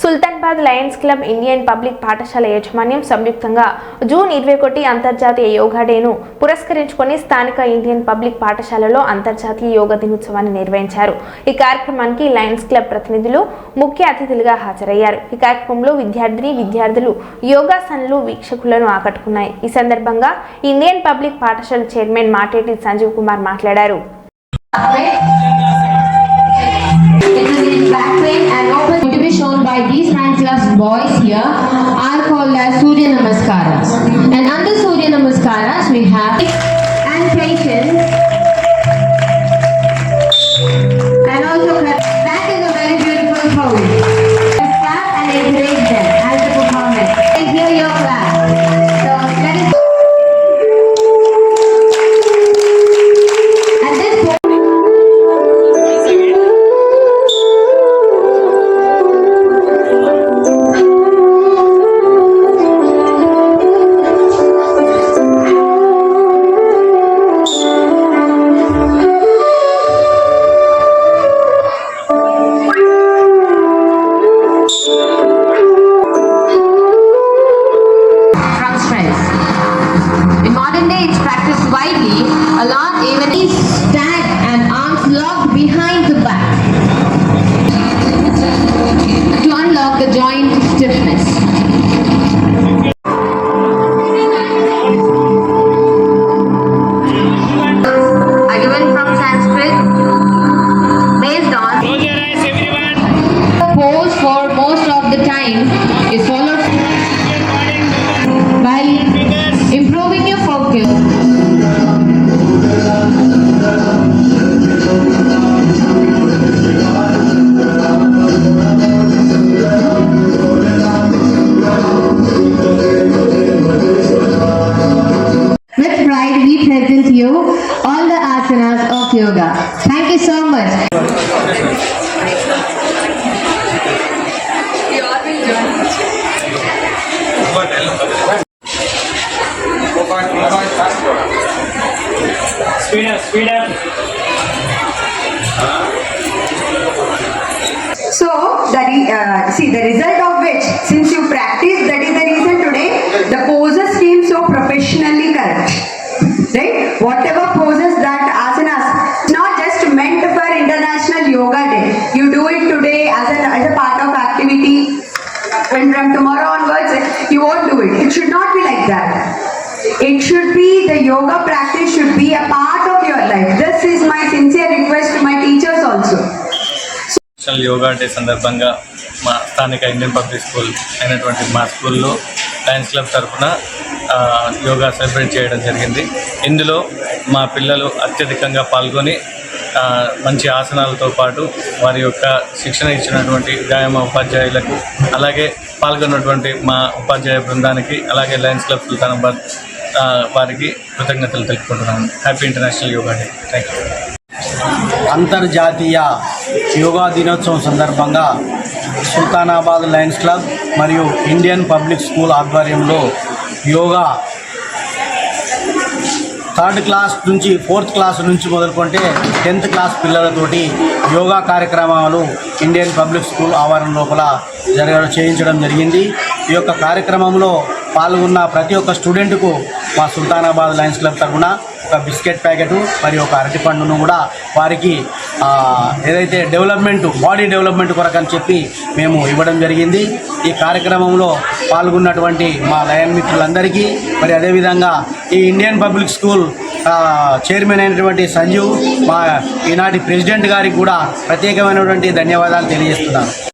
Sultanabad Lions club Indian public పాఠశాల యాజమాన్యం సంయుక్తంగా జూన్ 21 అంతర్జాతీయ యోగా డేను పురస్కరించుకొని స్థానిక ఇండియన్ పబ్లిక్ పాఠశాలలో అంతర్జాతీయ యోగా దినోత్సవాన్ని నిర్వహించారు. ఈ కార్యక్రమానికి లయన్స్ క్లబ్ ప్రతినిధులు ముఖ్య అతిథులుగా హాజరయ్యారు. ఈ కార్యక్రమంలో విద్యార్థులు యోగాసనాలు వీక్షకులను ఆకట్టుకున్నాయి. ఈ సందర్భంగా ఇండియన్ పబ్లిక్ పాఠశాల చైర్మన్ మాటేటి సంజీవ్ కుమార్ మాట్లాడారు. Shown by these 9 class boys here are called as Surya Namaskaras, and under Surya Namaskaras we have and patience, and also that is a very beautiful pose. Clap and encourage them as the performance. I hear your clap. So let us at this point. In modern day, it's practiced widely. A lot even is stand and arms locked behind the back to unlock the joint stiffness. Are given from Sanskrit based on pose for most of the time is followed while improving your focus. With pride, we present you all the asanas of yoga. Thank you so much. Speed up. So, the result of which, since you practice, that is the reason today the poses came so professionally correct. Right? Whatever poses that asanas, not just meant for International Yoga Day. You do it today as a part of activity, and from tomorrow onwards, you won't do it. It should not be like that. It should be, the yoga practice should be a part of your life. This is my sincere request to my teachers also. National yoga day సందర్భంగా మా స్థానిక Indian public school అయినటువంటి మా స్కూల్లో Lions club తరఫున yoga celebrate చేయడం జరిగింది. ఇందులో మా పిల్లలు అత్యధికంగా పాల్గొని మంచి ఆసనాలతో పాటు వారి యొక్క శిక్షణ ఇచ్చినటువంటి వ్యాయామ ఉపాధ్యాయులకు, అలాగే పాల్గొన్నటువంటి మా ఉపాధ్యాయ బృందానికి, అలాగే లయన్స్ క్లబ్ సుల్తానాబాద్ వారికి కృతజ్ఞతలు తెలుపుకుంటున్నాను. Happy international yoga day. Thank you. అంతర్జాతీయ యోగా దినోత్సవం సందర్భంగా సుల్తానాబాద్ లయన్స్ క్లబ్ మరియు ఇండియన్ పబ్లిక్ స్కూల్ ఆధ్వర్యంలో యోగా 3rd క్లాస్ నుంచి 4th క్లాస్ నుంచి మొదలుకుంటే 10th క్లాస్ పిల్లలతోటి యోగా కార్యక్రమాలు ఇండియన్ పబ్లిక్ స్కూల్ ఆవరణ లోపల చేయించడం జరిగింది. ఈ యొక్క కార్యక్రమంలో పాల్గొన్న ప్రతి ఒక్క స్టూడెంట్కు మా సుల్తానాబాద్ లయన్స్ క్లబ్ తరఫున ఒక బిస్కెట్ ప్యాకెట్ మరియు ఒక అరటి పండును కూడా వారికి ఏదైతే బాడీ డెవలప్మెంట్ కొరకని చెప్పి మేము ఇవ్వడం జరిగింది. ఈ కార్యక్రమంలో పాల్గొన్నటువంటి మా లయన్ మిత్రులందరికీ, మరి అదేవిధంగా ఈ ఇండియన్ పబ్లిక్ స్కూల్ చైర్మన్ అయినటువంటి సంజీవ్, మా ఈనాటి ప్రెసిడెంట్ గారికి కూడా ప్రత్యేకమైనటువంటి ధన్యవాదాలు తెలియజేస్తున్నాను.